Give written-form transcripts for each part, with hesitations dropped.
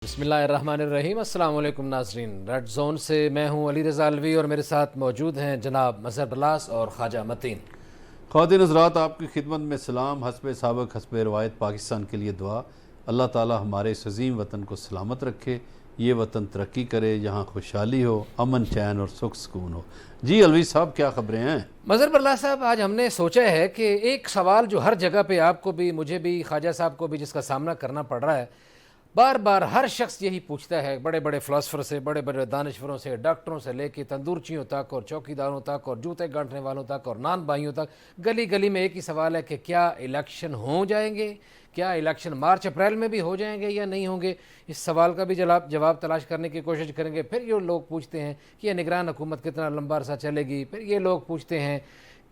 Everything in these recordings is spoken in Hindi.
बिस्मिल्लाहिर्रहमानिर्रहीम। अस्सलाम वालेकुम नाज़रीन। रेड जोन से मैं हूं अली रज़ा अलवी और मेरे साथ मौजूद हैं जनाब मज़हर बलास और ख्वाजा मतीन। ख़वातीन हज़रात, आपकी खिदमत में सलाम। हस्ब साबक हस्ब रवायत पाकिस्तान के लिए दुआ। अल्लाह ताला हमारे इस अज़ीम वतन को सलामत रखे, ये वतन तरक्की करे, यहाँ खुशहाली हो, अमन चैन और सुख सुकून हो। जी अलवी साहब, क्या ख़बरें हैं? मज़हर बलास साहब, आज हमने सोचा है कि एक सवाल जो हर जगह पे आपको भी, मुझे भी, ख्वाजा साहब को भी, जिसका सामना करना पड़ रहा है, बार बार हर शख्स यही पूछता है, बड़े बड़े फ़िलासफ़र से, बड़े बड़े दानिश्वरों से, डॉक्टरों से लेके तंदूरचियों तक और चौकीदारों तक और जूते गांठने वालों तक और नान भाइयों तक, गली गली में एक ही सवाल है कि क्या इलेक्शन हो जाएंगे, क्या इलेक्शन मार्च अप्रैल में भी हो जाएंगे या नहीं होंगे। इस सवाल का भी जवाब तलाश करने की कोशिश करेंगे। फिर ये लोग पूछते हैं कि यह निगरान हुकूमत कितना लंबा अरसा चलेगी। फिर ये लोग पूछते हैं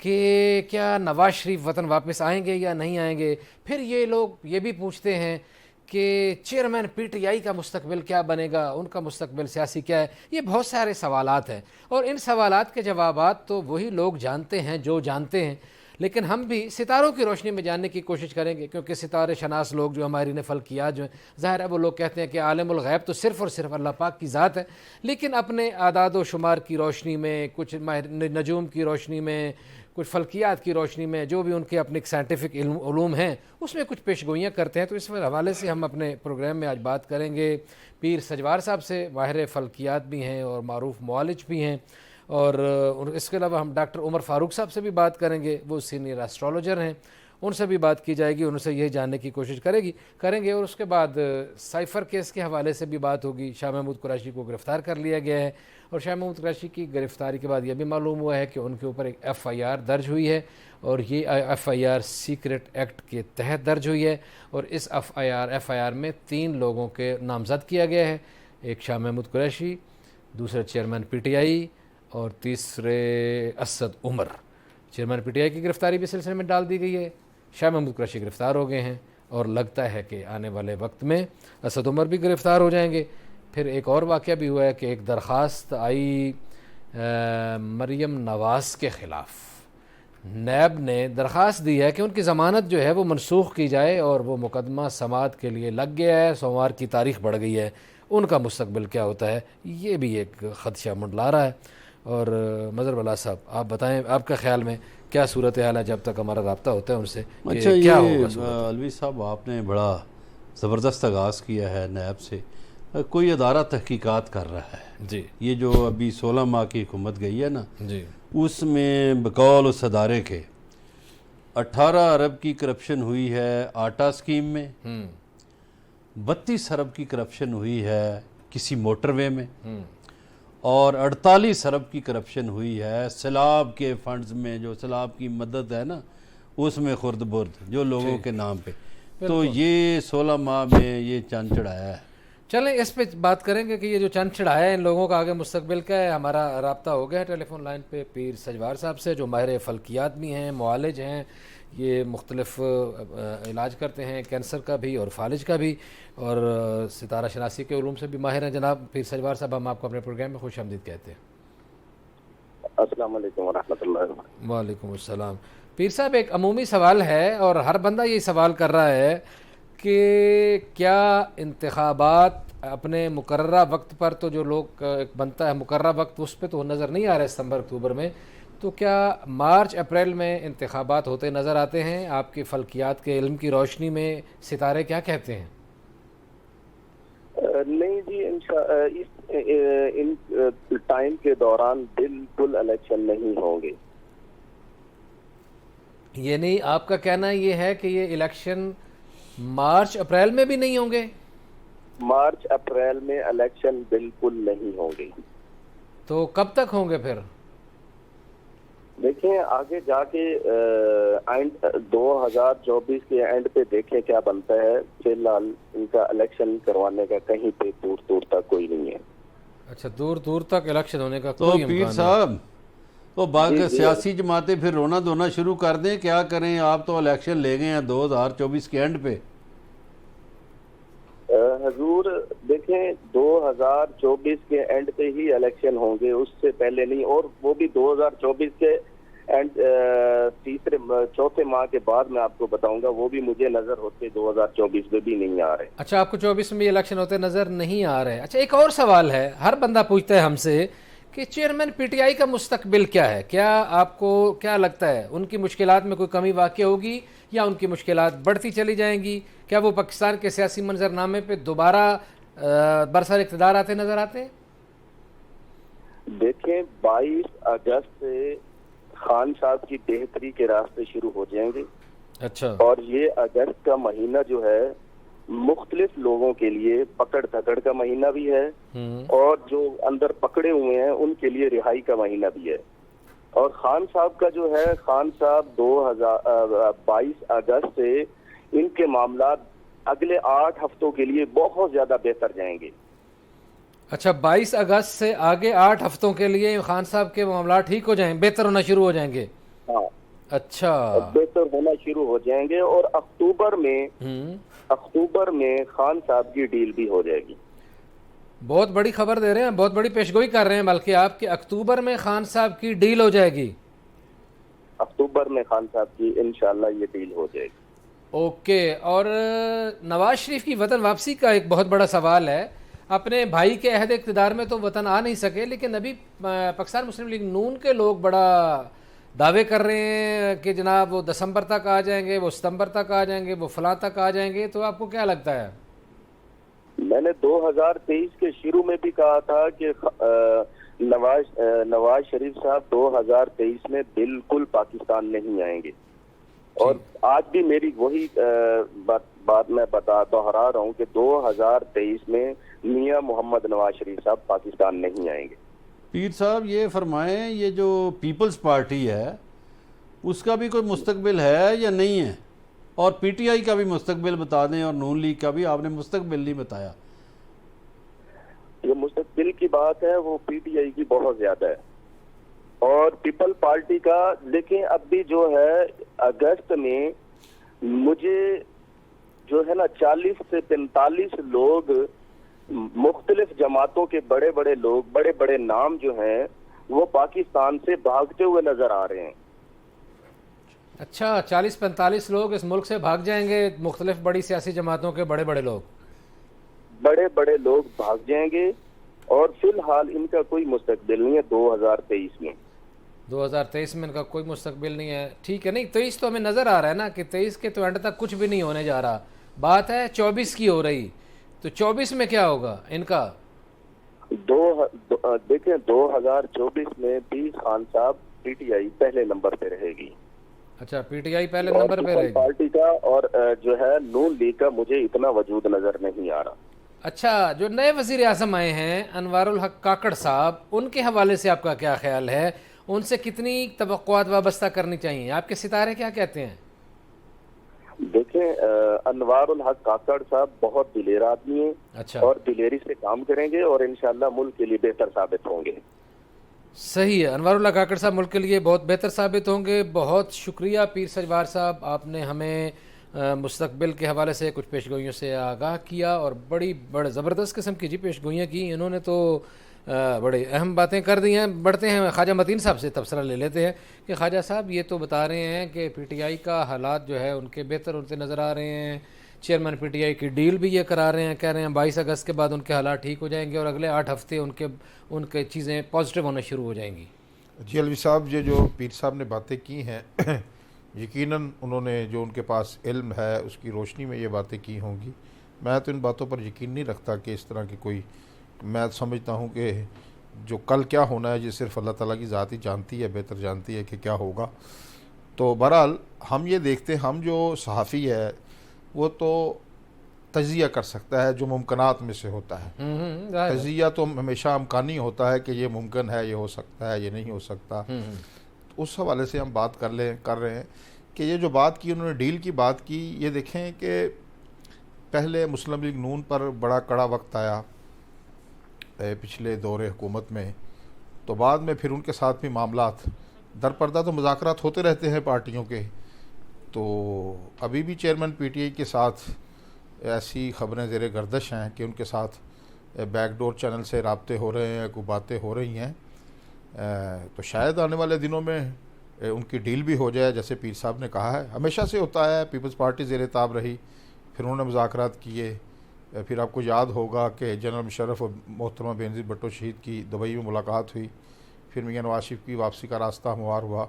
कि क्या नवाज शरीफ वतन वापस आएंगे या नहीं आएंगे। फिर ये लोग ये भी पूछते हैं कि चेयरमैन पीटीआई का मुस्तकबिल क्या बनेगा, उनका मुस्तकबिल सियासी क्या है। ये बहुत सारे सवालात हैं और इन सवालात के जवाबात तो वही लोग जानते हैं जो जानते हैं, लेकिन हम भी सितारों की रोशनी में जानने की कोशिश करेंगे, क्योंकि सितारे शनास लोग जो हमारी ने फल्कियात जो हैं, ज़ाहिर है वो लोग कहते हैं कि आलिमुल गैब तो सिर्फ़ और सिर्फ अल्लाह पाक की ज़ात है, लेकिन अपने आदाद व शुमार की रोशनी में, कुछ नजूम की रोशनी में, कुछ फल्कियात की रोशनी में, जो भी उनके अपने साइंटिफिक उलूम हैं, उसमें कुछ पेशगोइयाँ करते हैं। तो इस हवाले से हम अपने प्रोग्राम में आज बात करेंगे पीर सजवार साहब से, माहिर फल्कियात भी हैं और मारूफ मुआलिज भी हैं, और इसके अलावा हम डॉक्टर उमर फ़ारूक साहब से भी बात करेंगे, वो सीनियर एस्ट्रोलॉजर हैं, उनसे भी बात की जाएगी, उनसे यही जानने की कोशिश करेंगे। और उसके बाद साइफ़र केस के हवाले से भी बात होगी। शाह महमूद कुरैशी को गिरफ़्तार कर लिया गया है और शाह महमूद कुरैशी की गिरफ़्तारी के बाद यह भी मालूम हुआ है कि उनके ऊपर एक FIR दर्ज हुई है, और ये FIR सीक्रेट एक्ट के तहत दर्ज हुई है, और इस FIR में 3 लोगों के नामज़द किया गया है। एक शाह महमूद कुरैशी, दूसरे चेयरमैन PTI और तीसरे असद उमर। चेयरमैन PTI की गिरफ़्तारी भी सिलसिले में डाल दी गई है। शाह महमूद कुरैशी गिरफ़्तार हो गए हैं और लगता है कि आने वाले वक्त में असद उमर भी गिरफ़्तार हो जाएंगे। फिर एक और वाक़या भी हुआ है कि एक दरख्वास्त आई मरियम नवाज़ के ख़िलाफ़। नैब ने दरख्वास्त दी है कि उनकी ज़मानत जो है वो मनसूख की जाए, और वो मुकदमा समाअत के लिए लग गया है। सोमवार की तारीख़ बढ़ गई है। उनका मुस्तकबिल क्या होता है, ये भी एक ख़दशा मंडला रहा है। और मज़हर बलास साहब, आप बताएं, आपका ख्याल में क्या सूरत हाल है जब तक हमारा रब्ता होता है उनसे? अच्छा, क्या ये होगा? अलवी साहब, आपने बड़ा ज़बरदस्त आगाज़ किया है नैब से। कोई अदारा तहकीकात कर रहा है जी ये जो अभी 16 माह की हुकूमत गई है ना, जी उसमें बकौल उस अदारे के 18 अरब की करप्शन हुई है आटा स्कीम में, 32 अरब की करप्शन हुई है किसी मोटरवे में, और 48 अरब की करप्शन हुई है सैलाब के फंड्स में, जो सैलाब की मदद है ना उसमें खुर्द बुर्द जो लोगों के नाम पे। तो ये 16 माह में ये चंद चढ़ाया है। चलें, इस पे बात करेंगे कि ये जो चंद चढ़ाया है इन लोगों का आगे मुस्तकबिल क्या है। हमारा रब्ता हो गया है टेलीफोन लाइन पे पीर सजवार साहब से, जो माहिर फल्कियात भी हैं, मुआलिज हैं, ये मुख्तलिफ इलाज करते हैं, कैंसर का भी और फालिज का भी, और सितारा शनासी के उलूम से भी माहिर हैं। जनाब पीर सजवार साहब, हम आपको अपने प्रोग्राम में खुश आमदीद कहते हैं। अस्सलाम वालेकुम वरहमतुल्लाह। वालेकुम अस्सलाम। पीर साहब, एक अमूमी सवाल है और हर बंदा ये सवाल कर रहा है कि क्या इंतखाबात अपने मुकर्ररा वक्त पर, तो जो लोग एक बनता है मुकर्ररा वक्त, उस पर तो नज़र नहीं आ रहा है सितंबर अक्टूबर में, तो क्या मार्च अप्रैल में इंतखाबात होते नज़र आते हैं? आपकी फल्कियात के इल्म की रोशनी में सितारे क्या कहते हैं? नहीं जी, इन टाइम के दौरान बिल्कुल इलेक्शन नहीं होंगे। ये नहीं, आपका कहना ये है कि ये इलेक्शन मार्च अप्रैल में भी नहीं होंगे? मार्च अप्रैल में इलेक्शन बिल्कुल नहीं होंगे। तो कब तक होंगे फिर? देखें आगे जाके 2024 के एंड पे देखें क्या बनता है। फिलहाल इनका इलेक्शन करवाने का कहीं पे दूर दूर तक कोई नहीं है। अच्छा, दूर दूर तक इलेक्शन होने का तो कोई पीर इम्कान साहब, तो बाकी जी। सियासी जमातें फिर रोना धोना शुरू कर दें, क्या करें? आप तो इलेक्शन ले गए हैं 2024 के एंड पे। हजूर देखें 2024 के एंड पे ही इलेक्शन होंगे, उससे पहले नहीं, और वो भी 2024 के एंड तीसरे चौथे माह के बाद मैं आपको बताऊंगा, वो भी मुझे नजर होते 2024 में भी नहीं आ रहे। अच्छा, आपको 24 में इलेक्शन होते नज़र नहीं आ रहे। अच्छा, एक और सवाल है, हर बंदा पूछता है हमसे कि चेयरमैन पीटीआई का मुस्तकबिल क्या है। क्या आपको क्या लगता है, उनकी मुश्किलात में कोई कमी वाक़ई होगी या उनकी मुश्किलात बढ़ती चली जाएंगी? क्या वो पाकिस्तान के सियासी मंजरनामे पे दोबारा बरसर इक़्तिदार आते नज़र आते हैं? देखें, 22 अगस्त से खान साहब की बेहतरी के रास्ते शुरू हो जाएंगे। अच्छा। और ये अगस्त का महीना जो है मुख्तलिफ लोगों के लिए पकड़ धकड़ का महीना भी है, और जो अंदर पकड़े हुए हैं उनके लिए रिहाई का महीना भी है। और खान साहब का जो है, खान साहब 22 अगस्त से इनके मामला अगले 8 हफ्तों के लिए बहुत ज्यादा बेहतर जाएंगे। अच्छा, 22 अगस्त से आगे 8 हफ्तों के लिए खान साहब के मामला ठीक हो जाएंगे, बेहतर होना शुरू हो जाएंगे। हाँ, अच्छा, बेहतर होना शुरू हो जाएंगे। और अक्टूबर में खान साहब की डील भी हो जाएगी। बहुत बड़ी खबर दे रहे हैं, बहुत बड़ी पेशगोई कर रहे हैं बल्कि आप, कि अक्टूबर में खान साहब की डील हो जाएगी। अक्टूबर में खान साहब की इंशाल्लाह ये डील हो जाएगी। ओके। और नवाज शरीफ की वतन वापसी का एक बहुत बड़ा सवाल है। अपने भाई के अहद इक़्तिदार में तो वतन आ नहीं सके, लेकिन अभी पाकिस्तान मुस्लिम लीग नून के लोग बड़ा दावे कर रहे हैं कि जनाब वो दिसंबर तक आ जाएंगे, वो सितंबर तक आ जाएंगे, वो फलां तक आ जाएंगे। तो आपको क्या लगता है? मैंने 2023 के शुरू में भी कहा था कि नवाज शरीफ साहब 2023 में बिल्कुल पाकिस्तान नहीं आएंगे। और आज भी मेरी वही बात मैं दोहरा रहा हूँ कि 2023 में मियां मोहम्मद नवाज शरीफ साहब पाकिस्तान नहीं आएंगे। पीर साहब ये फरमाएं, ये जो पीपल्स पार्टी है उसका भी कोई मुस्तकबिल है या नहीं है? और पीटीआई का भी मुस्तकबिल बता दें, और नून लीग का भी। आपने मुस्तकबिल नहीं बताया। ये मुस्तकबिल की बात है, वो पीटीआई की बहुत ज्यादा है। और पीपल पार्टी का देखें, अब भी जो है अगस्त में मुझे जो है ना 40 से 45 लोग, मुख्तलिफ जमातों के बड़े बड़े लोग, बड़े बड़े नाम जो हैं वो पाकिस्तान से भागते हुए नजर आ रहे हैं। अच्छा, 40-45 लोग इस मुल्क से भाग जाएंगे, मुख्तलिफ बड़ी सियासी जमातों के बड़े बड़े लोग भाग जाएंगे। और फिलहाल इनका कोई मुस्तकबिल नहीं है 2023 में। 2023 में इनका कोई मुस्तकबिल नहीं है। ठीक है, नहीं 23 तो हमें नज़र आ रहा है ना कि 23 के तो एंड तक कुछ भी नहीं होने जा रहा। बात है 24 की हो रही, तो 24 में क्या होगा इनका? देखिए, 2024 में भी खान साहब पीटीआई पहले नंबर पे रहेगी। अच्छा, पीटीआई पहले नंबर पे रहेगी पार्टी का। और जो है नून लीग का मुझे इतना वजूद नजर नहीं आ रहा। अच्छा, जो नए वजीर आज़म आए हैं अनवारुल हक काकड़ साहब, उनके हवाले से आपका क्या ख्याल है? उनसे कितनी तवक्कुआत वाबस्ता करनी चाहिए? आपके सितारे क्या कहते हैं? देखें, अनवारुल हक काकड़ साहब बहुत दिलेर आदमी हैं। अच्छा। और दिलेरी से काम करेंगे और इंशाल्लाह मुल्क के लिए बेहतर साबित होंगे। सही है, अनवारुल्लाह काकड़ साहब मुल्क के लिए बहुत बेहतर साबित होंगे। बहुत शुक्रिया पीर सजवार साहब, आपने हमें मुस्तकबिल के हवाले से कुछ पेशगोइयों से आगाह किया और बड़े ज़बरदस्त किस्म की जी पेशगोइयाँ की। इन्होंने तो बड़ी अहम बातें कर दी हैं। बढ़ते हैं ख्वाजा मतीन साहब से, तबसरा ले लेते हैं कि ख्वाजा साहब ये तो बता रहे हैं कि पीटीआई का हालात जो है उनके बेहतर होते नज़र आ रहे हैं। चेयरमैन पीटीआई की डील भी ये करा रहे हैं, कह रहे हैं 22 अगस्त के बाद उनके हालात ठीक हो जाएंगे और अगले 8 हफ्ते उनके चीज़ें पॉजिटिव होना शुरू हो जाएंगी। जी अलवी साहब, ये जो पीर साहब ने बातें की हैं यकीनन उन्होंने जो उनके पास इल्म है उसकी रोशनी में ये बातें की होंगी। मैं तो इन बातों पर यकीन नहीं रखता कि इस तरह की कोई, मैं समझता हूँ कि जो कल क्या होना है ये सिर्फ अल्लाह ताला की ज़ात ही जानती है, बेहतर जानती है कि क्या होगा। तो बहरहाल हम ये देखते हैं, हम जो सहाफ़ी है वो तो तजिया कर सकता है जो मुमकिनात में से होता है। तजिया तो हमेशा अमकानी होता है कि ये मुमकिन है, ये हो सकता है, ये नहीं हो सकता। उस हवाले से हम बात कर रहे हैं कि ये जो बात की उन्होंने, डील की बात की, ये देखें कि पहले मुस्लिम लीग नून पर बड़ा कड़ा वक्त आया पिछले दौरे हुकूमत में, तो बाद में फिर उनके साथ भी मामलात दरपर्दा तो मुज़ाकरात होते रहते हैं पार्टियों के। तो अभी भी चेयरमैन पीटीआई के साथ ऐसी ख़बरें ज़ेरे गर्दश हैं कि उनके साथ बैकडोर चैनल से राब्ते हो रहे हैं, कोई बातें हो रही हैं। तो शायद आने वाले दिनों में उनकी डील भी हो जाए, जैसे पीर साहब ने कहा है। हमेशा से होता है, पीपल्स पार्टी ज़ेर ताब रही, फिर उन्होंने मुज़ाकरात किए, फिर आपको याद होगा कि जनरल मुशर्रफ और मोहतरमा बेनज़ीर भुट्टो शहीद की दुबई में मुलाकात हुई, फिर मियां नवाज शरीफ की वापसी का रास्ता हमवार हुआ।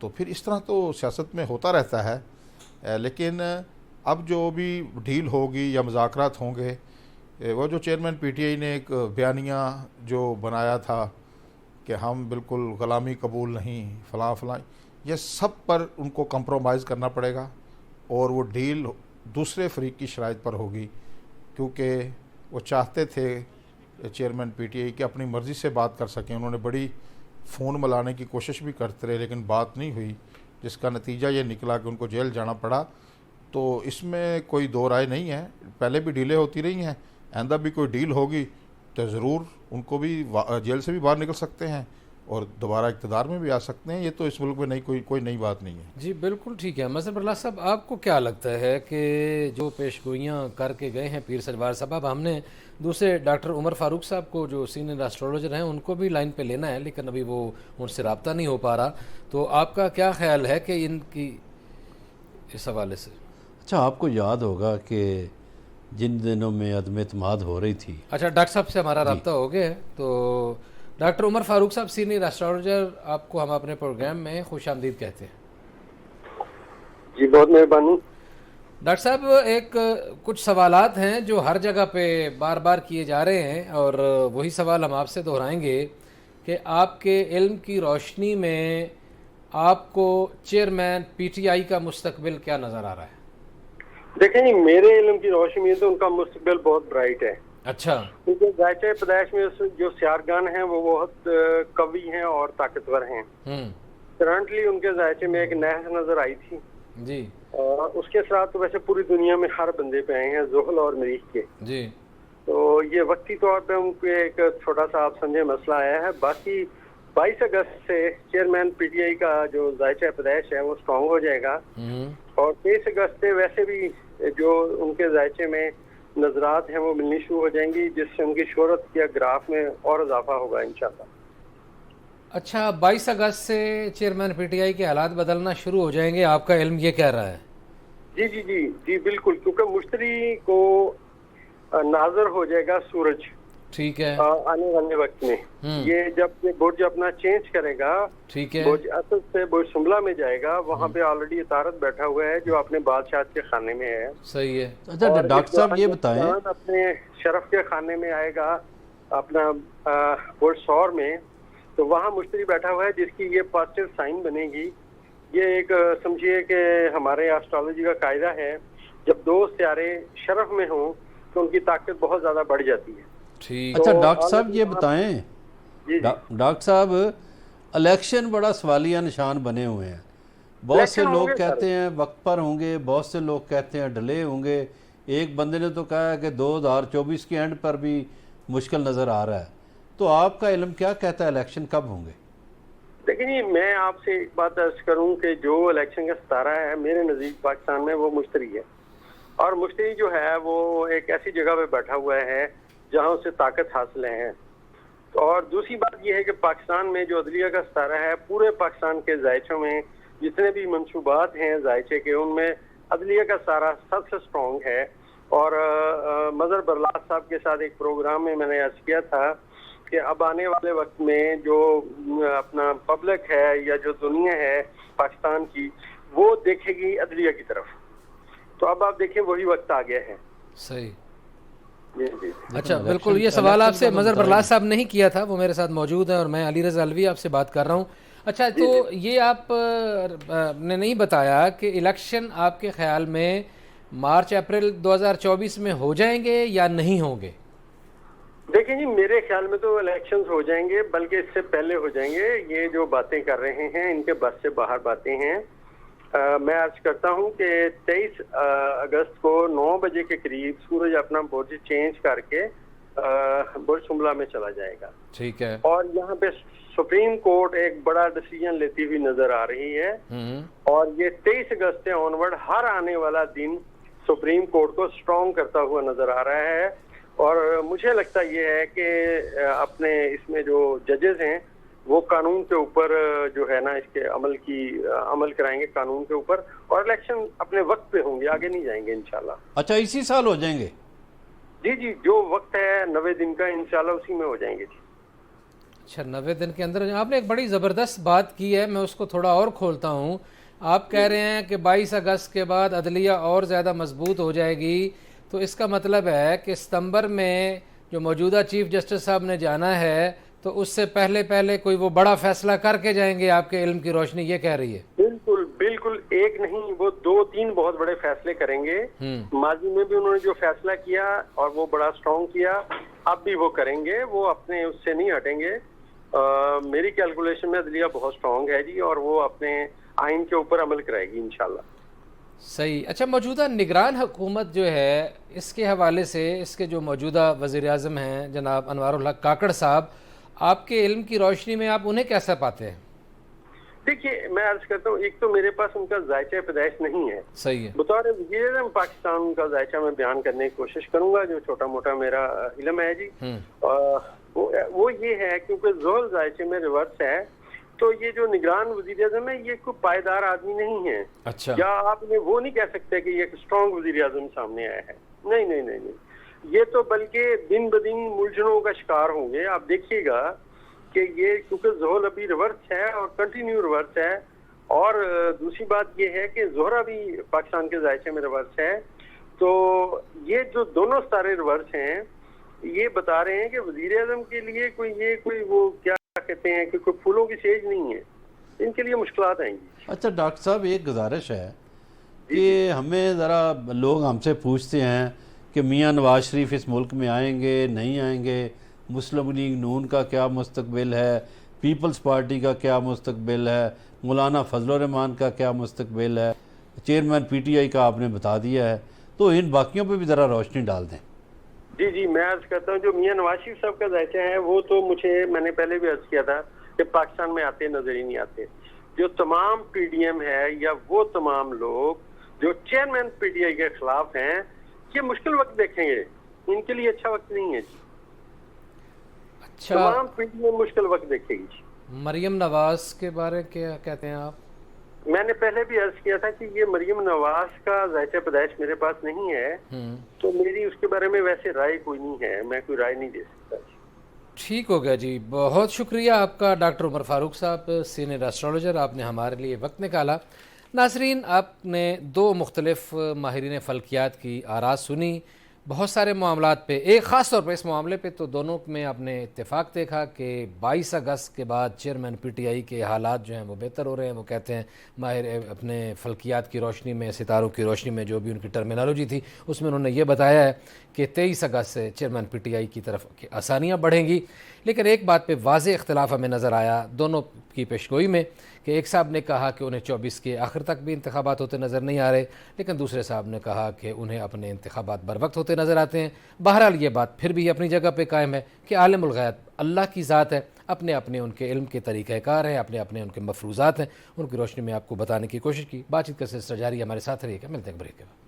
तो फिर इस तरह तो सियासत में होता रहता है। लेकिन अब जो भी डील होगी या मुज़ाकरात होंगे, वो जो चेयरमैन पीटीआई ने एक बयानिया जो बनाया था कि हम बिल्कुल ग़ुलामी कबूल नहीं, फ़लाँ फ़लाँ, ये सब पर उनको कंप्रोमाइज़ करना पड़ेगा और वो डील दूसरे फरीक की शराइत पर होगी, क्योंकि वो चाहते थे चेयरमैन पीटीआई कि अपनी मर्ज़ी से बात कर सकें। उन्होंने बड़ी फ़ोन मिलाने की कोशिश भी करते रहे, लेकिन बात नहीं हुई, जिसका नतीजा ये निकला कि उनको जेल जाना पड़ा। तो इसमें कोई दो राय नहीं है, पहले भी डीलें होती रही हैं, आइंदा भी कोई डील होगी तो ज़रूर उनको भी जेल से भी बाहर निकल सकते हैं और दोबारा इक़्तिदार में भी आ सकते हैं। ये तो इस मुल्क में नहीं कोई नई बात नहीं है। जी बिल्कुल ठीक है। मज़हर बरलास साहब, आपको क्या लगता है कि जो पेशगोइयाँ करके गए हैं पीर सजवार साहब, अब हमने दूसरे डॉक्टर उमर फारूक साहब को जो सीनियर एस्ट्रोलॉजर हैं उनको भी लाइन पे लेना है, लेकिन अभी वो उनसे रब्ता नहीं हो पा रहा, तो आपका क्या ख्याल है कि इनकी इस हवाले से? अच्छा, आपको याद होगा कि जिन दिनों में अदम एतमाद हो रही थी। अच्छा, डॉक्टर साहब से हमारा रब्ता हो गया है, तो डॉक्टर उमर फारूक साहब सीनियर एस्ट्रोलॉजर, आपको हम अपने प्रोग्राम में खुश आमदीद कहते हैं। जी बहुत मेहरबानी। डॉक्टर साहब, एक कुछ सवालात हैं जो हर जगह पे बार बार किए जा रहे हैं और वही सवाल हम आपसे दोहराएंगे कि आपके इल्म की रोशनी में आपको चेयरमैन पीटीआई का मुस्तकबिल क्या नज़र आ रहा है? देखें जी, मेरे इल्म की रोशनी में तो उनका मुस्तकबिल बहुत ब्राइट है। अच्छा। क्योंकि जायचे पैदाइश में जो सियारगान हैं वो बहुत कवी हैं और ताकतवर हैं। करंटली उनके जायचे में एक नहर नजर आई थी जी, और उसके साथ तो वैसे पूरी दुनिया में हर बंदे पे आए हैं, जोहल और मरीख के जी। तो ये वक्ती तौर पे उनके एक छोटा सा आप समझे मसला आया है। बाकी 22 अगस्त से चेयरमैन पीटीआई का जो जायचा पैदाइश है वो स्ट्रॉन्ग हो जाएगा और 23 अगस्त से वैसे भी जो उनके जायचे में नजरात हैं वो मिलनी शुरू हो जाएंगी, जिससे उनकी शोहरत के ग्राफ में और इजाफा होगा इंशाल्लाह। अच्छा, 22 अगस्त से चेयरमैन पीटीआई के हालात बदलना शुरू हो जाएंगे, आपका इल्म ये कह रहा है? जी जी जी जी बिल्कुल, क्योंकि मुश्तरी को नाजर हो जाएगा सूरज, ठीक है, आने वाले वक्त में। ये जब ये बुर्ज अपना चेंज करेगा, ठीक है, बुर्ज असद से बुर्ज शुमला में जाएगा, वहाँ पे ऑलरेडी तारत बैठा हुआ है जो अपने बादशाह के खाने में है। सही है। अच्छा डॉक्टर साहब, ये बताएं, अपने शरफ के खाने में आएगा अपना बुर्ज सौर में, तो वहाँ मुश्तरी बैठा हुआ है जिसकी ये पॉजिटिव साइन बनेगी। ये एक समझिए कि हमारे एस्ट्रोलॉजी का कायदा है, जब दो सितारे शरफ में हों तो उनकी ताकत बहुत ज्यादा बढ़ जाती है। ठीक। अच्छा तो डॉक्टर साहब ये बताएं, डॉक्टर साहब इलेक्शन बड़ा सवालिया निशान बने हुए हैं। बहुत से लोग कहते हैं वक्त पर होंगे, बहुत से लोग कहते हैं डिले होंगे। एक बंदे ने तो कहा है कि 2024 के एंड पर भी मुश्किल नज़र आ रहा है। तो आपका इल्म क्या कहता है, इलेक्शन कब होंगे? देखिए, मैं आपसे एक बात अर्ज करूं कि जो इलेक्शन का सितारा है मेरे नज़दीक पाकिस्तान में वो मुश्तरी है, और मुश्तरी जो है वो एक ऐसी जगह पे बैठा हुआ है जहां उसे ताकत हासिल है। और दूसरी बात यह है कि पाकिस्तान में जो अदलिया का सितारा है, पूरे पाकिस्तान के जायचों में जितने भी मंसूबात हैं जायचे के, उनमें अदलिया का सितारा सबसे स्ट्रॉन्ग है। और मज़हर बरलास साहब के साथ एक प्रोग्राम में मैंने अर्ज किया था कि अब आने वाले वक्त में जो अपना पब्लिक है या जो दुनिया है पाकिस्तान की, वो देखेगी अदलिया की तरफ। तो अब आप देखें वही वक्त आ गया है। सही। जी जी। अच्छा, बिल्कुल, ये सवाल आपसे मज़हर बरलास साहब ने ही किया था, वो मेरे साथ मौजूद है और मैं अली रज़ा अलवी आपसे बात कर रहा हूँ। अच्छा, तो ये आप ने नहीं बताया कि इलेक्शन आपके ख्याल में मार्च अप्रैल 2024 में हो जाएंगे या नहीं होंगे? देखिए जी, मेरे ख्याल में तो इलेक्शंस हो जाएंगे, बल्कि इससे पहले हो जाएंगे। ये जो बातें कर रहे हैं इनके बस से बाहर बातें हैं। मैं अर्ज करता हूं कि 23 अगस्त को 9 बजे के करीब सूरज अपना बुर्ज चेंज करके बुर्ज शुमला में चला जाएगा। ठीक है। और यहाँ पे सुप्रीम कोर्ट एक बड़ा डिसीजन लेती हुई नजर आ रही है, और ये 23 अगस्त से ऑनवर्ड हर आने वाला दिन सुप्रीम कोर्ट को स्ट्रॉन्ग करता हुआ नजर आ रहा है। और मुझे लगता ये है कि अपने इसमें जो जजेस हैं वो कानून के ऊपर जो है ना इसके अमल कराएंगे कानून के ऊपर, और इलेक्शन अपने वक्त पे होंगे, आगे नहीं जाएंगे इंशाल्लाह। अच्छा, इसी साल हो जाएंगे? जी जी, जो वक्त है 90 दिन का, इंशाल्लाह उसी में हो जाएंगे जी। अच्छा, 90 दिन के अंदर। आपने एक बड़ी ज़बरदस्त बात की है, मैं उसको थोड़ा और खोलता हूँ। आप कह रहे हैं कि 22 अगस्त के बाद अदलिया और ज़्यादा मजबूत हो जाएगी, तो इसका मतलब है कि सितंबर में जो मौजूदा चीफ जस्टिस साहब ने जाना है तो उससे पहले पहले कोई वो बड़ा फैसला करके जाएंगे, आपके इल्म की रोशनी ये कह रही है? बिल्कुल बिल्कुल, एक नहीं वो 2-3 बहुत बड़े फैसले करेंगे। माजी में भी उन्होंने जो फैसला किया और वो बड़ा स्ट्रॉन्ग किया, अब भी वो करेंगे, वो अपने उससे नहीं हटेंगे। मेरी कैलकुलेशन में अदलिया बहुत स्ट्रॉन्ग है जी, और वो अपने आइन के ऊपर अमल कराएगी इंशाल्लाह। सही। अच्छा, मौजूदा निगरान हुकूमत जो है, इसके हवाले से इसके जो मौजूदा वज़ीर आज़म हैं जनाब अनवारुल हक काकड़ साहब, आपके इल्म की रोशनी में आप उन्हें कैसा पाते हैं? देखिए, मैं अर्ज करता हूँ, एक तो मेरे पास उनका जायचा पैदाइश नहीं है। सही है। बतौर वज़ीर-ए-आज़म पाकिस्तान उनका जायचा मैं बयान करने की कोशिश करूंगा, जो छोटा मोटा मेरा इल्म है जी। वो ये है, क्योंकि जोहल जायचे में रिवर्स है, तो ये जो निगरान वज़ीर-ए-आज़म है ये कोई पायदार आदमी नहीं है। अच्छा। या आपने वो नहीं कह सकते कि ये स्ट्रॉन्ग वज़ीर-ए-आज़म सामने आया है। नहीं नहीं नहीं नहीं, ये तो बल्कि दिन ब दिन मुलझनों का शिकार होंगे। आप देखिएगा कि ये, क्योंकि जोहल अभी रिवर्स है और कंटिन्यू रिवर्स है, और दूसरी बात ये है कि जोहरा भी पाकिस्तान के जायचे में रिवर्स है, तो ये जो दोनों सारे रिवर्स हैं, ये बता रहे हैं कि वज़ीर-ए-आज़म के लिए कोई वो क्या कहते हैं कि कोई फूलों की सेज नहीं है, इनके लिए मुश्किलात आएंगी। अच्छा डॉक्टर साहब, एक गुजारिश है कि हमें ज़रा, लोग हमसे पूछते हैं कि मियाँ नवाज शरीफ इस मुल्क में आएंगे नहीं आएंगे, मुस्लिम लीग नून का क्या मुस्तकबिल है, पीपल्स पार्टी का क्या मुस्तकबिल है, मौलाना फजल रहमान का क्या मुस्तकबिल है, चेयरमैन PTI का आपने बता दिया है, तो इन बाकियों पे भी ज़रा रोशनी डाल दें। जी जी, मैं अर्ज करता हूँ, जो मियाँ नवाज शरीफ साहब का जायचा है वो तो मैंने पहले भी अर्ज किया था कि पाकिस्तान में आते नजर ही नहीं आते। जो तमाम PDM है या वो तमाम लोग जो चेयरमैन PTI के खिलाफ हैं, ये मुश्किल वक्त देखेंगे, इनके लिए अच्छा वक्त नहीं है जी। अच्छा, तमाम PDM मुश्किल वक्त देखेगी। मरियम नवाज के बारे में क्या कहते हैं आप? मैंने पहले भी अर्ज किया था कि ये मरियम नवाज का जायचा पैदाइश मेरे पास नहीं है, तो मेरी उसके बारे में वैसे राय कोई नहीं है, मैं कोई राय नहीं दे सकता। ठीक हो गया जी, बहुत शुक्रिया आपका डॉक्टर उमर फारूक साहब, सीनियर एस्ट्रोलॉजर, आपने हमारे लिए वक्त निकाला। नाजरीन, आपने 2 मुख्तलिफ माहिरीन फ़ल्कियात की आराज़ सुनी बहुत सारे मामलात पे। एक ख़ास तौर पे इस मामले पे तो दोनों में आपने इत्तेफाक देखा कि 22 अगस्त के बाद चेयरमैन PTI के हालात जो हैं वो बेहतर हो रहे हैं। वो कहते हैं, माहिर अपने फ़ल्कियात की रोशनी में, सितारों की रोशनी में, जो भी उनकी टर्मिनोलॉजी थी उसमें उन्होंने ये बताया है कि 23 अगस्त से चेयरमैन PTI की तरफ आसानियाँ बढ़ेंगी। लेकिन एक बात पे वाज़े इख्तिलाफ हमें नज़र आया दोनों की पेशगोई में, कि एक साहब ने कहा कि उन्हें 24 के आखिर तक भी इंतखाबात होते नज़र नहीं आ रहे, लेकिन दूसरे साहब ने कहा कि उन्हें अपने इंतखाबात बर वक्त होते नज़र आते हैं। बहरहाल ये बात फिर भी अपनी जगह पे कायम है कि आलिमुल गैब अल्लाह की ज़ात है, अपने अपने उनके इल्म के तरीक़ाकार हैं, अपने अपने उनके मफरूज़ात हैं, उनकी रोशनी में आपको बताने की कोशिश की। बातचीत का सिलसिला जारी, हमारे साथ रहिएगा। मिलते हैं ब्रेक के बाद।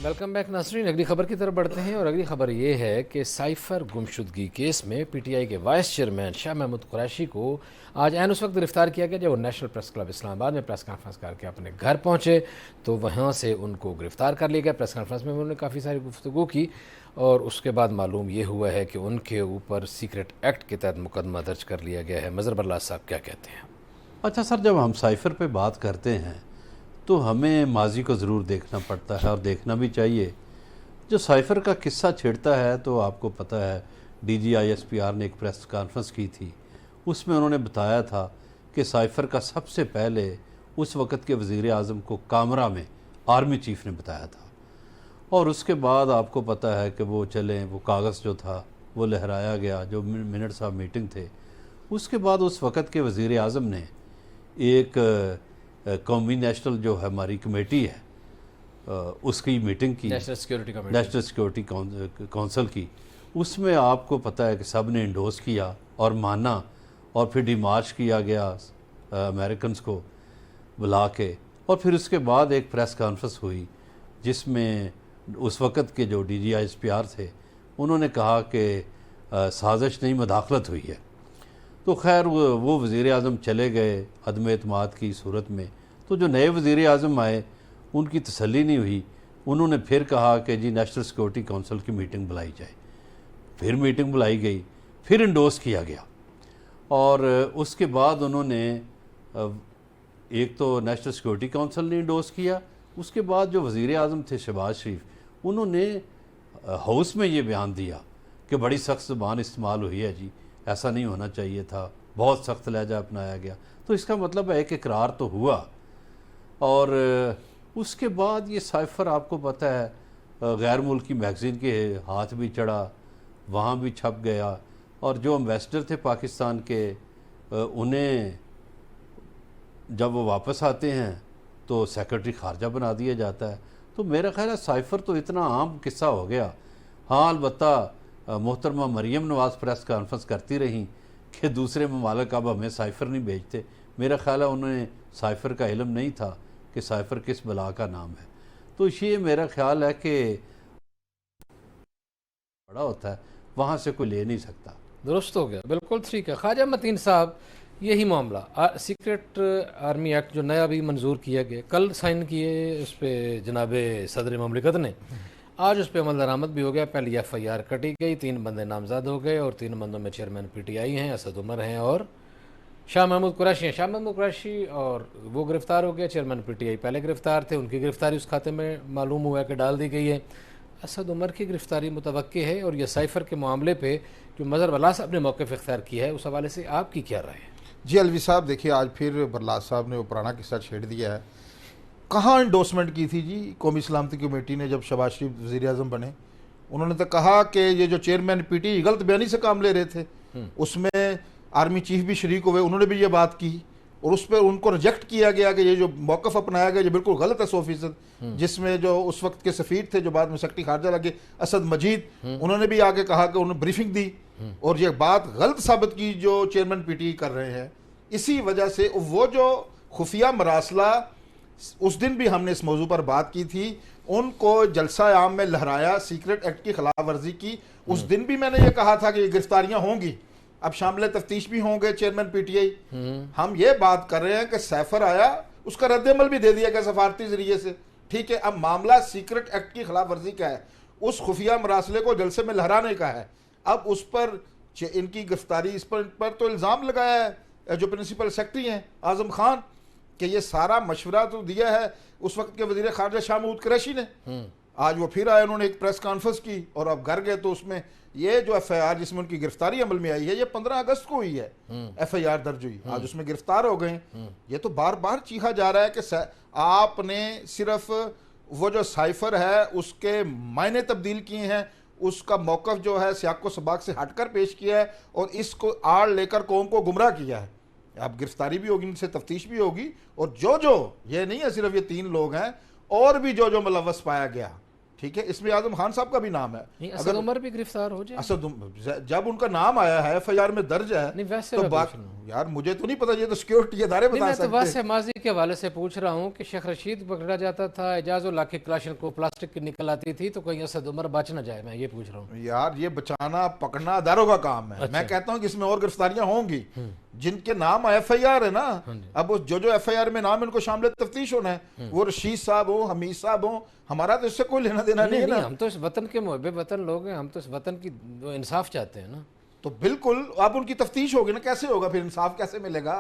वेलकम बैक नाज़रीन, अगली खबर की तरफ बढ़ते हैं, और अगली खबर ये है कि साइफर गुमशुदगी केस में PTI के वाइस चेयरमैन शाह महमूद कुरैशी को आज ऐन उस वक्त गिरफ्तार किया गया जब वो नेशनल प्रेस क्लब इस्लामाबाद में प्रेस कॉन्फ्रेंस करके अपने घर पहुंचे, तो वहाँ से उनको गिरफ्तार कर लिया गया। प्रेस कॉन्फ्रेंस में उन्होंने काफ़ी सारी गुफ्तगू की, और उसके बाद मालूम ये हुआ है कि उनके ऊपर सीक्रेट एक्ट के तहत मुकदमा दर्ज कर लिया गया है। मज़हर बल्ला साहब क्या कहते हैं? अच्छा सर, जब हम साइफ़र पे बात करते हैं तो हमें माजी को ज़रूर देखना पड़ता है, और देखना भी चाहिए। जो साइफ़र का किस्सा छिड़ता है, तो आपको पता है DG ISPR ने एक प्रेस कॉन्फ्रेंस की थी, उसमें उन्होंने बताया था कि साइफ़र का सबसे पहले उस वक़्त के वज़ीर आज़म को कामरा में आर्मी चीफ़ ने बताया था, और उसके बाद आपको पता है कि वो कागज़ जो था वो लहराया गया, जो मिनट्स ऑफ मीटिंग थे। उसके बाद उस वक़्त के वज़ीर आज़म ने एक कौमी नेशनल जो है हमारी कमेटी है, उसकी मीटिंग की, नेशनल सिक्योरिटी काउंसिल की। उसमें आपको पता है कि सब ने इंडोर्स किया और माना, और फिर डिमार्च किया गया अमेरिकन्स को बुला के, और फिर उसके बाद एक प्रेस कॉन्फ्रेंस हुई जिसमें उस वक़्त के जो DG ISPR थे उन्होंने कहा कि साजिश नहीं, मदाखलत हुई है। तो खैर वो वज़ीर आज़म चले गए अदम एतमाद की सूरत में। तो जो नए वज़ीर आज़म आए उनकी तसल्ली नहीं हुई, उन्होंने फिर कहा कि जी नेशनल सिक्योरिटी काउंसिल की मीटिंग बुलाई जाए। फिर मीटिंग बुलाई गई, फिर इंडोर्स किया गया और उसके बाद उन्होंने एक तो नेशनल सिक्योरिटी काउंसिल ने इंडोर्स किया, उसके बाद जो वज़ीर आज़म थे शहबाज शरीफ, उन्होंने हाउस में ये बयान दिया कि बड़ी सख्त ज़बान इस्तेमाल हुई है जी, ऐसा नहीं होना चाहिए था, बहुत सख्त लहजा अपनाया गया। तो इसका मतलब है कि इकरार तो हुआ। और उसके बाद ये साइफ़र आपको पता है गैर मुल्की मैगज़ीन के हाथ भी चढ़ा, वहाँ भी छप गया, और जो एम्बेसडर थे पाकिस्तान के उन्हें जब वो वापस आते हैं तो सेक्रेटरी खारजा बना दिया जाता है। तो मेरा ख्याल है साइफ़र तो इतना आम किस्सा हो गया। हाँ, अलबत्ता मोहतरमा मरियम नवाज़ प्रेस कॉन्फ्रेंस करती रहीं कि दूसरे ममालिक अब हमें साइफ़र नहीं भेजते। मेरा ख्याल है उन्हें साइफ़र का इल्म नहीं था कि साइफ़र किस बला का नाम है। तो ये मेरा ख्याल है कि बड़ा होता है, वहाँ से कोई ले नहीं सकता। दुरुस्त हो गया, बिल्कुल ठीक है। ख्वाजा मतीन साहब, यही मामला सीक्रेट आर्मी एक्ट जो नया भी मंजूर किया गया, कल साइन किए उस पर जनाब सदर ममलिकत ने, आज उस पर अमल दरामद भी हो गया। पहली FIR कटी गई, 3 बंदे नामजद हो गए और 3 बंदों में चेयरमैन PTI हैं, असद उमर हैं और शाह महमूद कुरैशी हैं। शाह महमूद कुरैशी और वो गिरफ़्तार हो गए, चेयरमैन PTI पहले गिरफ़्तार थे, उनकी गिरफ़्तारी उस खाते में मालूम हुआ है कि डाल दी गई है। असद उमर की गिरफ़्तारी मुतवक्की है और यह साइफ़र के मामले पे जो मज़हर बरलाह साहब ने मौक़िफ़ इख्तियार किया है, उस हवाले से आपकी क्या राय है? जी अलवी साहब, देखिए आज फिर बरलाह साहब ने वो पुराना किस्सा छेड़ दिया है। कहाँ इंडोर्समेंट की थी जी कौमी सलामती कमेटी ने जब शहबाज शरीफ वज़ीर आज़म बने? उन्होंने तो कहा कि ये जो चेयरमैन PTI गलत बयानी से काम ले रहे थे, उसमें आर्मी चीफ भी शरीक हुए, उन्होंने भी ये बात की और उस पर उनको रिजेक्ट किया गया कि ये जो मौक़िफ़ अपनाया गया ये बिल्कुल गलत है 100%। जिसमें जो उस वक्त के सफ़ीर थे जो बाद में सेक्रेटरी खारजा लगे, असद मजीद, उन्होंने भी आगे कहा कि उन्होंने ब्रीफिंग दी और ये बात गलत साबित की जो चेयरमैन PTI कर रहे हैं। इसी वजह से वो जो खुफिया मरासला उस दिन भी हमने इस मौजू पर बात की थी, उनको जलसा आम में लहराया, सीक्रेट एक्ट की खिलाफ वर्जी की। उस दिन भी मैंने ये कहा था कि ये गिरफ्तारियां होंगी, अब शामिल तफ्तीश भी होंगे चेयरमैन PTI। हम ये बात कर रहे हैं कि सैफर आया, उसका रद्द-ए-अमल भी दे दिया गया सफारती जरिए से, ठीक है। अब मामला सीक्रेट एक्ट की खिलाफ वर्जी का है, उस खुफिया मरासले को जलसे में लहराने का है। अब उस पर इनकी गिरफ्तारी, इस पर तो इल्ज़ाम लगाया है जो प्रिंसिपल सेक्रेटरी हैं आज़म खान कि ये सारा मशवरा तो दिया है उस वक्त के वज़ीर ख़ारजा शाह महमूद कुरैशी ने। आज वो फिर आए, उन्होंने एक प्रेस कॉन्फ्रेंस की और अब घर गए तो उसमें ये जो FIR जिसमें उनकी गिरफ्तारी अमल में आई है, ये 15 अगस्त को हुई है FIR दर्ज हुई, आज उसमें गिरफ्तार हो गए। ये तो बार बार चीखा जा रहा है कि आपने सिर्फ वो जो साइफर है उसके मायने तब्दील किए हैं, उसका मौक़िफ़ जो है सियाक़ो सबाक़ से हटकर पेश किया है और इसको आड़ लेकर कौम को गुमराह किया है। अब गिरफ्तारी भी होगी, इनसे तफ्तीश भी होगी और जो ये नहीं है सिर्फ ये 3 लोग हैं, और भी जो मुलव्वस पाया गया, ठीक है, इसमें आज़म खान साहब का भी नाम है। असद उमर भी गिरफ्तार हो जाए, जब उनका नाम आया है FIR में दर्ज है, नहीं वैसे तो यार मुझे तो नहीं पता, ये तो सिक्योरिटी इदारे बता सकते हैं। मैं तो वैसे माजी के हवाले से पूछ रहा हूँ कि शेख रशीद पकड़ा जाता था, एजाजुल्लाह की क्लाशन को प्लास्टिक की निकल आती थी, तो कहीं असद उमर बच ना जाए, मैं ये पूछ रहा हूँ। यार ये बचाना पकड़ना अदारों का काम है। मैं कहता हूँ कि इसमें और गिरफ्तारियां होंगी जिनके नाम FIR है ना। अब जो FIR में नाम इनको शामिल तफ्तीश होना है, वो रशीद साहब हो, हमीद साहब हो, हमारा तो इससे कोई लेना देना नहीं है ना। हम तो इस वतन के मुहब्बे वतन लोग हैं, हम तो इस वतन की इंसाफ चाहते हैं ना। तो बिल्कुल अब उनकी तफ्तीश होगी ना, कैसे होगा फिर इंसाफ कैसे मिलेगा?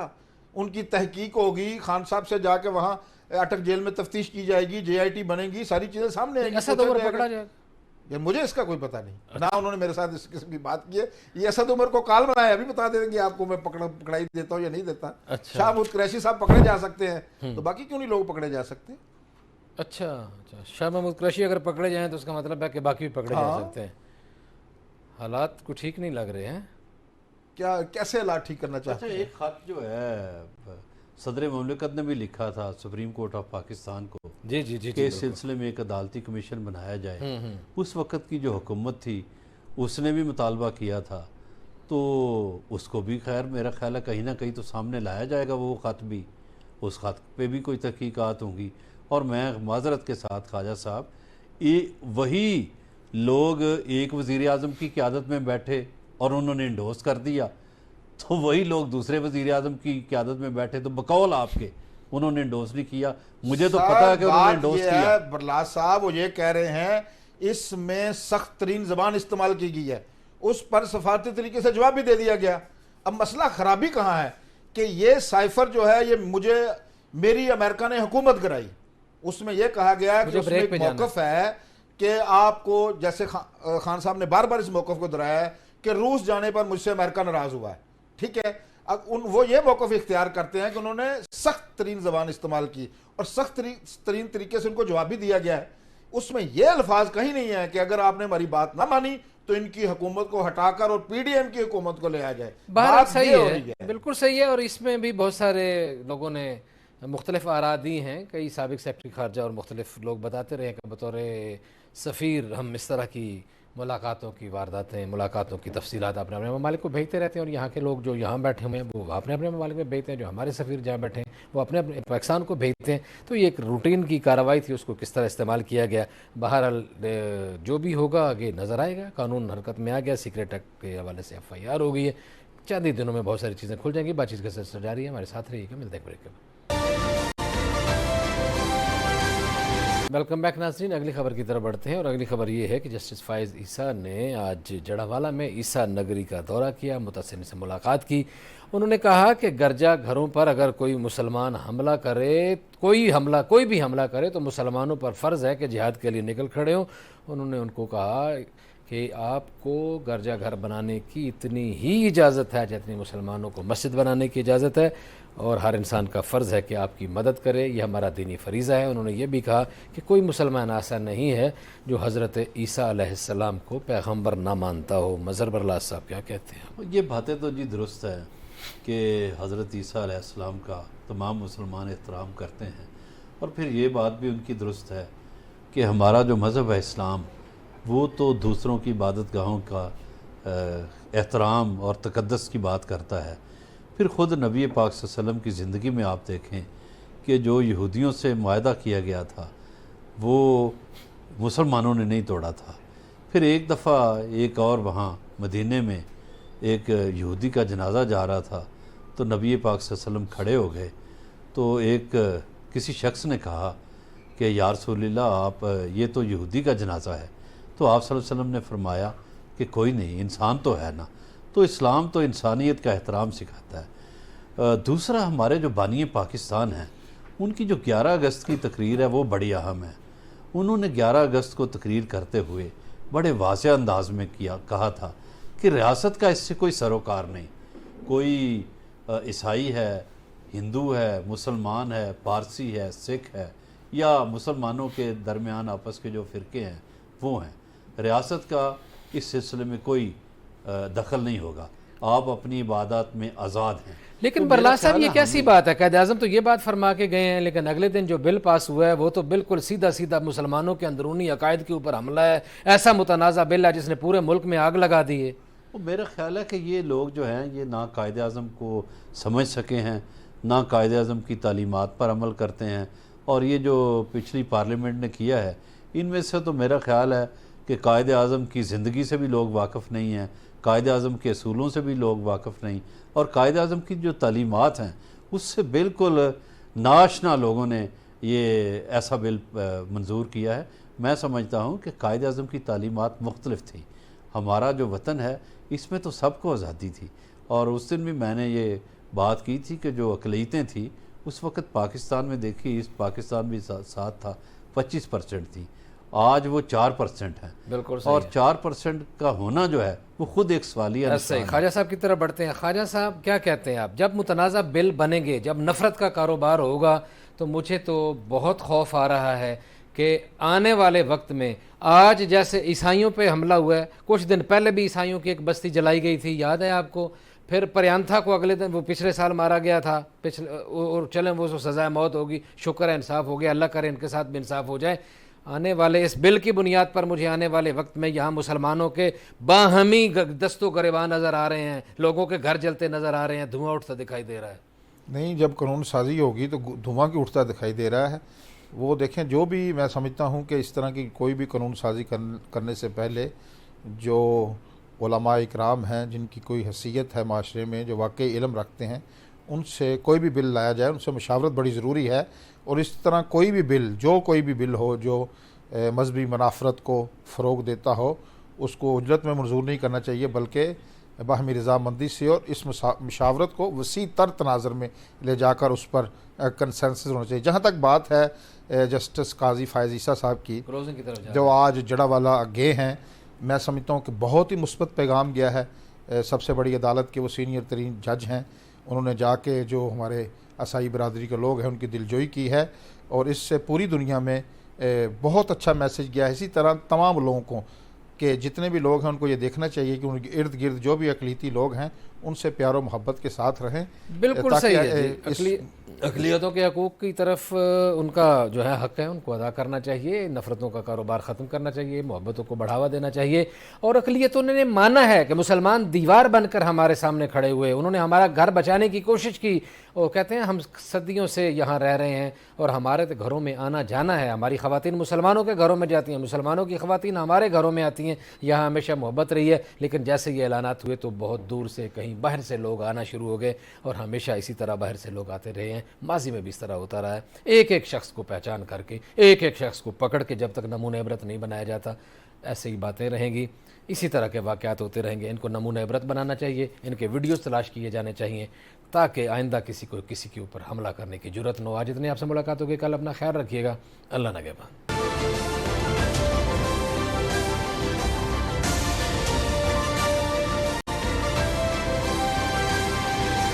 उनकी तहकीक होगी, खान साहब से जाके वहाँ अटक जेल में तफ्तीश की जाएगी, JIT बनेगी, सारी चीजें सामने आएंगी। असद उमर पकड़ा जाएगा यार मुझे इसका कोई पता नहीं ना, उन्होंने मेरे साथ इस किस्म की बात की है। ये असद उमर को काल बनाया, अभी बता देंगे आपको मैं पकड़ाई देता हूँ या नहीं देता। अच्छा। शाह महमूद कुरैशी साहब पकड़े जा सकते हैं, तो बाकी क्यों नहीं लोग पकड़े जा सकते? अच्छा, शाह महमूद कुरैशी अगर पकड़े जाएं तो उसका मतलब है कि बाकी भी पकड़े जा सकते हैं। हालात को ठीक नहीं लग रहे हैं। क्या कैसे हालात ठीक करना चाहते हैं? एक खत जो है सदर ममलिकत ने भी लिखा था सुप्रीम कोर्ट ऑफ पाकिस्तान को, जी जी जी, कि इस सिलसिले में एक अदालती कमीशन बनाया जाए। उस वक़्त की जो हुकूमत थी उसने भी मुतालबा किया था, तो उसको भी खैर मेरा ख्याल है कहीं ना कहीं तो सामने लाया जाएगा वो ख़त भी, उस ख़त पे भी कोई तहकीकात होंगी। और मैं माजरत के साथ ख्वाजा साहब, वही लोग एक वज़ीर आज़म की क़यादत में बैठे और उन्होंने इंडोर्स कर दिया, तो वही लोग दूसरे वज़ीर आज़म की क़यादत में बैठे तो बकौल आपके उन्होंने इंडोर्स नहीं किया। मुझे तो पता है कि उन्होंने इंडोर्स किया। बरलास साहब वो ये कह रहे हैं इसमें सख्त तरीन जबान इस्तेमाल की गई है, उस पर सफारती तरीके से जवाब भी दे दिया गया। अब मसला खराबी कहाँ है कि ये साइफर जो है ये मेरी अमेरिका ने हुकूमत कराई, उसमें यह कहा गया कि उसमें एक मौकफ है कि आपको, जैसे खान साहब ने बार बार इस मौकफ को दोहराया है कि रूस जाने पर मुझसे अमेरिका नाराज हुआ है, ठीक है। अब वो ये मौकफ इख्तियार करते हैं कि उन्होंने सख्त तरीन जबान इस्तेमाल की और सख्त तरीन तरीके से उनको जवाब भी दिया गया है। उसमें यह अल्फाज कहीं नहीं है कि अगर आपने हमारी बात ना मानी तो इनकी हुकूमत को हटाकर और पीडीएम की हुकूमत को ले आ जाए। बात सही है, बिल्कुल सही है। और इसमें भी बहुत सारे लोगों ने मुख्तलिफ आरा दी हैं, कई साबिक सेक्रेटरी खारजा और मुख्तलिफ लोग बताते रहे कि बतौर सफ़ीर हम इस तरह की मुलाकातों की वारदातें, मुलाकातों की तफसीलात अपने अपने ममालिक को भेजते रहते हैं, और यहाँ के लोग जो यहाँ बैठे हुए हैं वो अपने अपने ममालिक में भेजते हैं, जो हमारे सफ़ीर जहाँ बैठे हैं वो अपने अपने पाकिस्तान को भेजते हैं। तो ये एक रूटीन की कार्रवाई थी, उसको किस तरह इस्तेमाल किया गया, बहरहाल जो भी होगा आगे नज़र आएगा। कानून हरकत में आ गया, सीक्रेट एक्ट के हवाले से FIR हो गई है, चंद ही दिनों में बहुत सारी चीज़ें खुल जाएंगी। बातचीत का सिलसिला जारी है, हमारे साथ रहिएगा, मिलते हैं ब्रेक के बाद। वेलकम बैक नाज़रीन, अगली खबर की तरफ बढ़ते हैं और अगली खबर ये है कि जस्टिस फाइज़ ईसा ने आज जड़ावाला में ईसा नगरी का दौरा किया, मुतासिरीन से मुलाकात की। उन्होंने कहा कि गिरजा घरों पर अगर कोई मुसलमान हमला करे, कोई भी हमला करे तो मुसलमानों पर फ़र्ज़ है कि जिहाद के लिए निकल खड़े हों। उन्होंने उनको कहा कि आपको गिरजा घर बनाने की इतनी ही इजाज़त है जितनी मुसलमानों को मस्जिद बनाने की इजाज़त है, और हर इंसान का फ़र्ज़ है कि आपकी मदद करे, यह हमारा दीनी फ़रीज़ा है। उन्होंने ये भी कहा कि कोई मुसलमान ऐसा नहीं है जो हज़रत ईसा अलैहिस्सलाम को पैगम्बर ना मानता हो। मज़हर बरलास साहब क्या कहते हैं? ये बातें तो जी दुरुस्त है कि हज़रत ईसा अलैहिस्सलाम का तमाम मुसलमान एहतराम करते हैं, और फिर ये बात भी उनकी दुरुस्त है कि हमारा जो मज़हब है इस्लाम, वो तो दूसरों की इबादत गाहों का एहतराम और तक़द्दुस की बात करता है। फिर ख़ुद नबी पाक सल्लल्लाहु अलैहि वसल्लम की ज़िंदगी में आप देखें कि जो यहूदियों से मुआहदा किया गया था वो मुसलमानों ने नहीं तोड़ा था। फिर एक दफ़ा एक और वहाँ मदीने में एक यहूदी का जनाजा जा रहा था, तो नबी पाक सल्लल्लाहु अलैहि वसल्लम खड़े हो गए, तो एक किसी शख्स ने कहा कि या रसूलल्लाह, आप ये तो यहूदी का जनाजा है। तो आप सल्लल्लाहु अलैहि वसल्लम ने फरमाया कि कोई नहीं, इंसान तो है ना। तो इस्लाम तो इंसानियत का एहतराम सिखाता है। दूसरा, हमारे जो बानी पाकिस्तान हैं उनकी जो 11 अगस्त की तकरीर है वो बड़ी अहम है। उन्होंने 11 अगस्त को तकरीर करते हुए बड़े वाज़ेह अंदाज में कहा था कि रियासत का इससे कोई सरोकार नहीं, कोई ईसाई है, हिंदू है, मुसलमान है, पारसी है, सिख है, या मुसलमानों के दरमियान आपस के जो फ़िरके हैं वो हैं। रियासत का इस सिलसिले में कोई दखल नहीं होगा, आप अपनी इबादत में आज़ाद हैं। लेकिन तो बरलास साहब ये कैसी बात है? कायद आज़म तो ये बात फरमा के गए हैं, लेकिन अगले दिन जो बिल पास हुआ है वो तो बिल्कुल सीधा सीधा मुसलमानों के अंदरूनी अकायद के ऊपर हमला है। ऐसा मुतनाज़ा बिल है जिसने पूरे मुल्क में आग लगा दी है। वो मेरा ख्याल है कि ये लोग जो हैं ये ना कायद आज़म को समझ सके हैं, ना कायद आज़म की तालीमात पर अमल करते हैं, और ये जो पिछली पार्लियामेंट ने किया है इनमें से तो मेरा ख्याल है कि कायद आज़म की ज़िंदगी से भी लोग वाकिफ़ नहीं हैं, कायद आज़म के असूलों से भी लोग वाकिफ़ नहीं, और कायद आज़म की जो तालीमात हैं उससे बिल्कुल नाशना लोगों ने ये ऐसा बिल मंजूर किया है। मैं समझता हूँ कि कायद आज़म की तालीमात मुख्तलिफ थी। हमारा जो वतन है इसमें तो सबको आज़ादी थी, और उस दिन भी मैंने ये बात की थी कि जो अक़लियतें थी उस वक़्त पाकिस्तान में, देखी इस पाकिस्तान भी साथ था, 25% थी, आज वो 4% है। बिल्कुल, और 4% का होना जो है वो खुद एक सवालिया सही। ख्वाजा साहब की तरफ बढ़ते हैं। ख्वाजा साहब क्या कहते हैं आप, जब मुतनाज़ा बिल बनेंगे, जब नफ़रत का कारोबार होगा, तो मुझे तो बहुत खौफ आ रहा है कि आने वाले वक्त में, आज जैसे ईसाइयों पे हमला हुआ है, कुछ दिन पहले भी ईसाइयों की एक बस्ती जलाई गई थी, याद है आपको? फिर परियांथा को अगले दिन, वो पिछले साल मारा गया था, और चलें वो सज़ाए मौत होगी, शुक्र है इंसाफ हो गया, अल्लाह करे इनके साथ भी इंसाफ हो जाए। आने वाले इस बिल की बुनियाद पर मुझे आने वाले वक्त में यहाँ मुसलमानों के बाहमी दस्तों गरेबान नज़र आ रहे हैं, लोगों के घर जलते नज़र आ रहे हैं, धुआं उठता दिखाई दे रहा है। नहीं, जब कानून साजी होगी तो धुआं की उठता दिखाई दे रहा है। वो देखें, जो भी मैं समझता हूँ कि इस तरह की कोई भी कानून साजी करने से पहले जो उलमा इकराम हैं जिनकी कोई हैसियत है माशरे में, जो वाकई इल्म रखते हैं, उनसे कोई भी बिल लाया जाए, उनसे मशावरत बड़ी ज़रूरी है। और इस तरह कोई भी बिल, कोई भी बिल हो जो मजहबी मनाफरत को फ़रोग देता हो, उसको उजरत में मंजूर नहीं करना चाहिए, बल्कि बाहमी रज़ामंदी से और इस मशावरत को वसी तर तनाज़र में ले जाकर उस पर कंसेंसस होना चाहिए। जहाँ तक बात है जस्टिस काजी फ़ायज़ ईसा साहब की, क्लोजिंग की तरफ जा जो आज जड़ावाला गए हैं, मैं समझता हूँ कि बहुत ही मुस्बत पैगाम गया है। सबसे बड़ी अदालत के वो सीनियर तरीन जज हैं, उन्होंने जाके जो हमारे असाई बरादरी के लोग हैं उनकी दिलजोई की है, और इससे पूरी दुनिया में बहुत अच्छा मैसेज गया है। इसी तरह तमाम लोगों को, कि जितने भी लोग हैं उनको ये देखना चाहिए कि उनके इर्द गिर्द जो भी अकलीती लोग हैं उनसे प्यार और मोहब्बत के साथ रहें। बिल्कुल सही है ताकि जी। अकलियतों के हकूक़ की तरफ उनका जो है हक़ है, उनको अदा करना चाहिए, नफ़रतों का कारोबार ख़त्म करना चाहिए, मोहब्बतों को बढ़ावा देना चाहिए। और अकलियतों ने माना है कि मुसलमान दीवार बनकर हमारे सामने खड़े हुए, उन्होंने हमारा घर बचाने की कोशिश की। वो कहते हैं हम सदियों से यहाँ रह रहे हैं और हमारे तो घरों में आना जाना है, हमारी ख़वातीन मुसलमानों के घरों में जाती हैं, मुसलमानों की ख़वातीन हमारे घरों में आती हैं, यहाँ हमेशा मोहब्बत रही है। लेकिन जैसे ये ऐलानात हुए तो बहुत दूर से, कहीं बाहर से लोग आना शुरू हो गए, और हमेशा इसी तरह बाहर से लोग आते रहे हैं, माजी में भी इस तरह होता रहा है। एक एक शख्स को पहचान करके, एक एक शख्स को पकड़ के जब तक नमूने इबरत नहीं बनाया जाता, ऐसे ही बातें रहेंगी, इसी तरह के वाक़यात होते रहेंगे। इनको नमूने इबरत बनाना चाहिए, इनके वीडियोस तलाश किए जाने चाहिए, ताकि आइंदा किसी को किसी के ऊपर हमला करने की जुर्रत न हो। आज इतने आपसे मुलाकात होगी, कल अपना ख्याल रखिएगा। अल्लाह नगहबान।